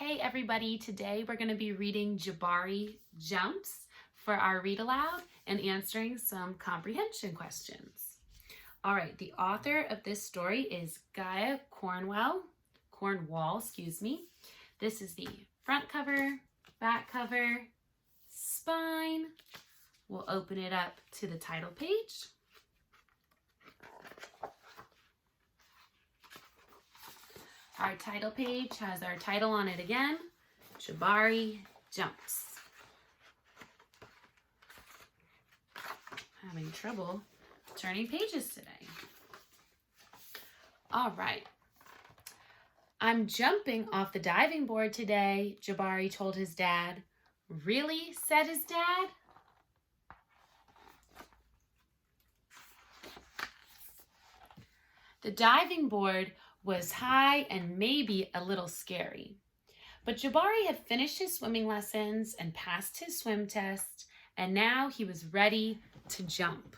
Hey everybody, today we're going to be reading Jabari Jumps for our read aloud and answering some comprehension questions. All right, the author of this story is Gaia Cornwall. This is the front cover, back cover, spine. We'll open it up to the title page. Our title page has our title on it again, Jabari Jumps. Having trouble turning pages today. All right. I'm jumping off the diving board today, Jabari told his dad. Really? Said his dad. The diving board was high and maybe a little scary. But Jabari had finished his swimming lessons and passed his swim test, and now he was ready to jump.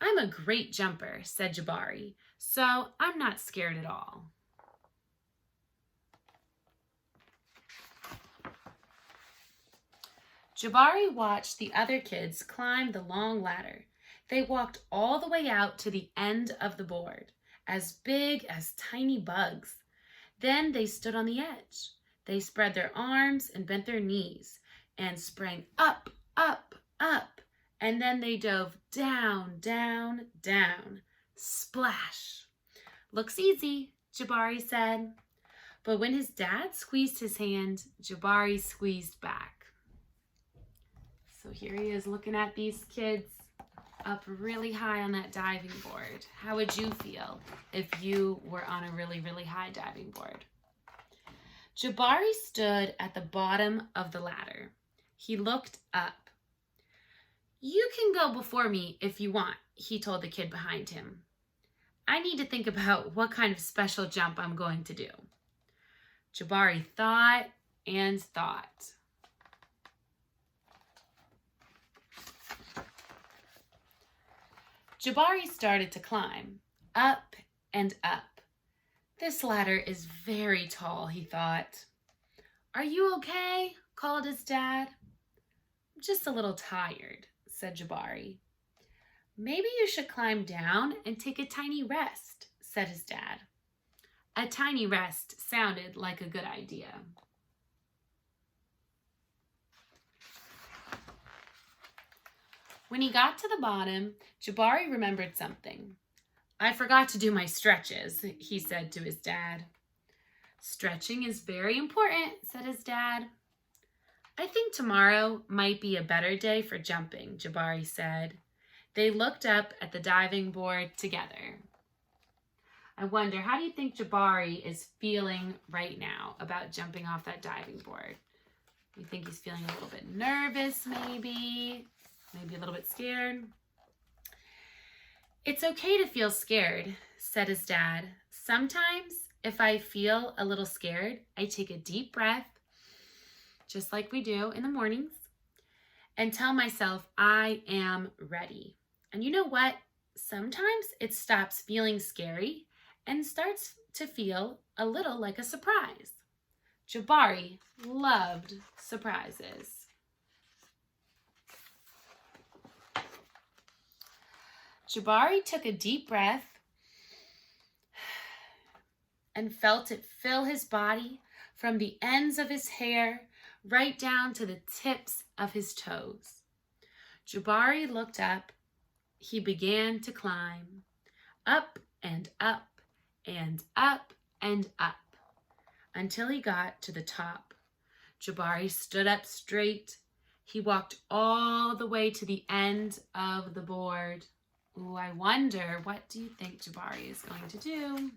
I'm a great jumper, said Jabari, so I'm not scared at all. Jabari watched the other kids climb the long ladder. They walked all the way out to the end of the board, as big as tiny bugs. Then they stood on the edge. They spread their arms and bent their knees and sprang up, up, up. And then they dove down, down, down. Splash. Looks easy, Jabari said. But when his dad squeezed his hand, Jabari squeezed back. So here he is looking at these kids up really high on that diving board. How would you feel if you were on a really, really high diving board? Jabari stood at the bottom of the ladder. He looked up. You can go before me if you want, he told the kid behind him. I need to think about what kind of special jump I'm going to do. Jabari thought and thought. Jabari started to climb, up and up. This ladder is very tall, he thought. Are you okay? Called his dad. I'm just a little tired, said Jabari. Maybe you should climb down and take a tiny rest, said his dad. A tiny rest sounded like a good idea. When he got to the bottom, Jabari remembered something. I forgot to do my stretches, he said to his dad. Stretching is very important, said his dad. I think tomorrow might be a better day for jumping, Jabari said. They looked up at the diving board together. I wonder, how do you think Jabari is feeling right now about jumping off that diving board? You think he's feeling a little bit nervous, maybe a little bit scared? It's okay to feel scared, said his dad. Sometimes, if I feel a little scared, I take a deep breath, just like we do in the mornings, and tell myself I am ready. And you know what? Sometimes it stops feeling scary and starts to feel a little like a surprise. Jabari loved surprises. Jabari took a deep breath and felt it fill his body from the ends of his hair right down to the tips of his toes. Jabari looked up. He began to climb, up and up and up and up until he got to the top. Jabari stood up straight. He walked all the way to the end of the board. Ooh, I wonder, what do you think Jabari is going to do?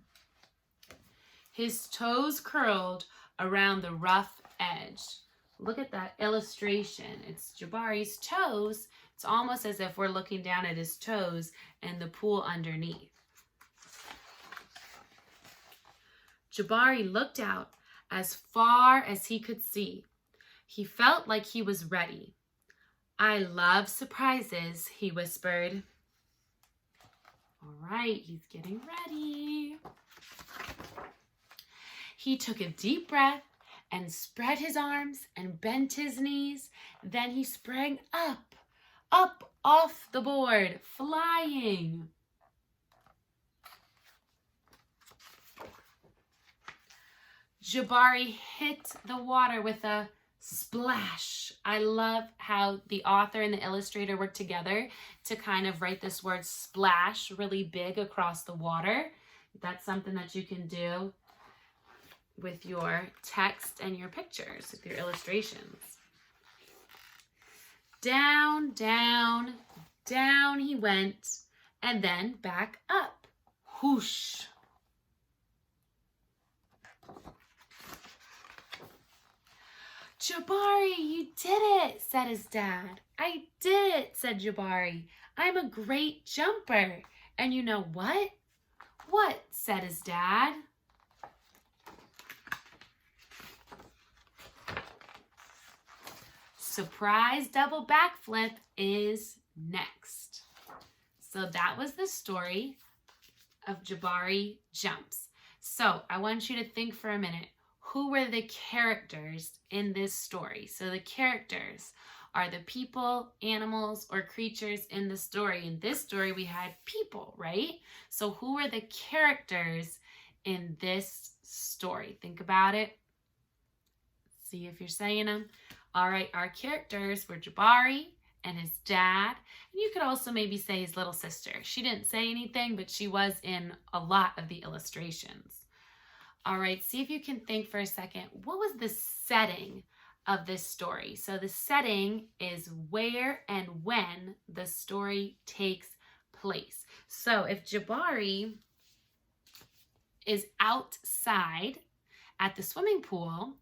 His toes curled around the rough edge. Look at that illustration. It's Jabari's toes. It's almost as if we're looking down at his toes and the pool underneath. Jabari looked out as far as he could see. He felt like he was ready. I love surprises, he whispered. All right, he's getting ready. He took a deep breath and spread his arms and bent his knees. Then he sprang up, up off the board, flying. Jabari hit the water with a splash. I love how the author and the illustrator work together to kind of write this word splash really big across the water. That's something that you can do with your text and your pictures, with your illustrations. Down, down, down he went, and then back up. Whoosh. Jabari, you did it, said his dad. I did it, said Jabari. I'm a great jumper. And you know what? What, said his dad. Surprise double backflip is next. So that was the story of Jabari Jumps. So I want you to think for a minute. Who were the characters in this story? So the characters are the people, animals, or creatures in the story. In this story, we had people, right? So who were the characters in this story? Think about it. See if you're saying them. All right, our characters were Jabari and his dad. And you could also maybe say his little sister. She didn't say anything, but she was in a lot of the illustrations. All right, see if you can think for a second. What was the setting of this story? So the setting is where and when the story takes place. So if Jabari is outside at the swimming pool,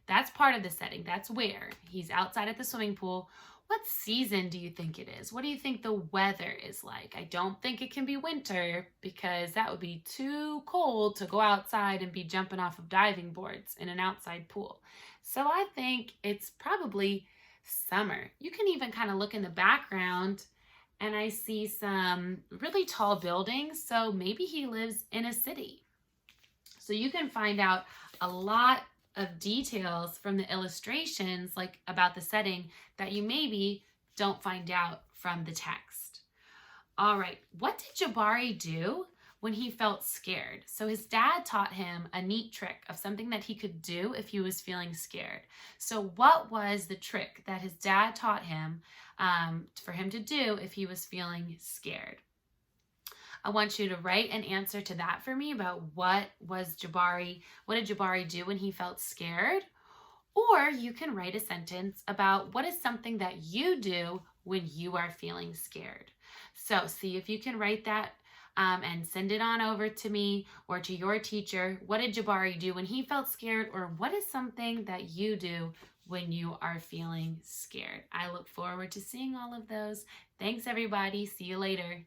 that's part of the setting. That's where. He's outside at the swimming pool. What season do you think it is? What do you think the weather is like? I don't think it can be winter because that would be too cold to go outside and be jumping off of diving boards in an outside pool. So I think it's probably summer. You can even kind of look in the background and I see some really tall buildings. So maybe he lives in a city. So you can find out a lot of details from the illustrations, like about the setting, that you maybe don't find out from the text. All right, what did Jabari do when he felt scared? So his dad taught him a neat trick of something that he could do if he was feeling scared. So what was the trick that his dad taught him for him to do if he was feeling scared? I want you to write an answer to that for me about what did Jabari do when he felt scared? Or you can write a sentence about what is something that you do when you are feeling scared. So see if you can write that and send it on over to me or to your teacher. What did Jabari do when he felt scared? Or what is something that you do when you are feeling scared? I look forward to seeing all of those. Thanks, everybody. See you later.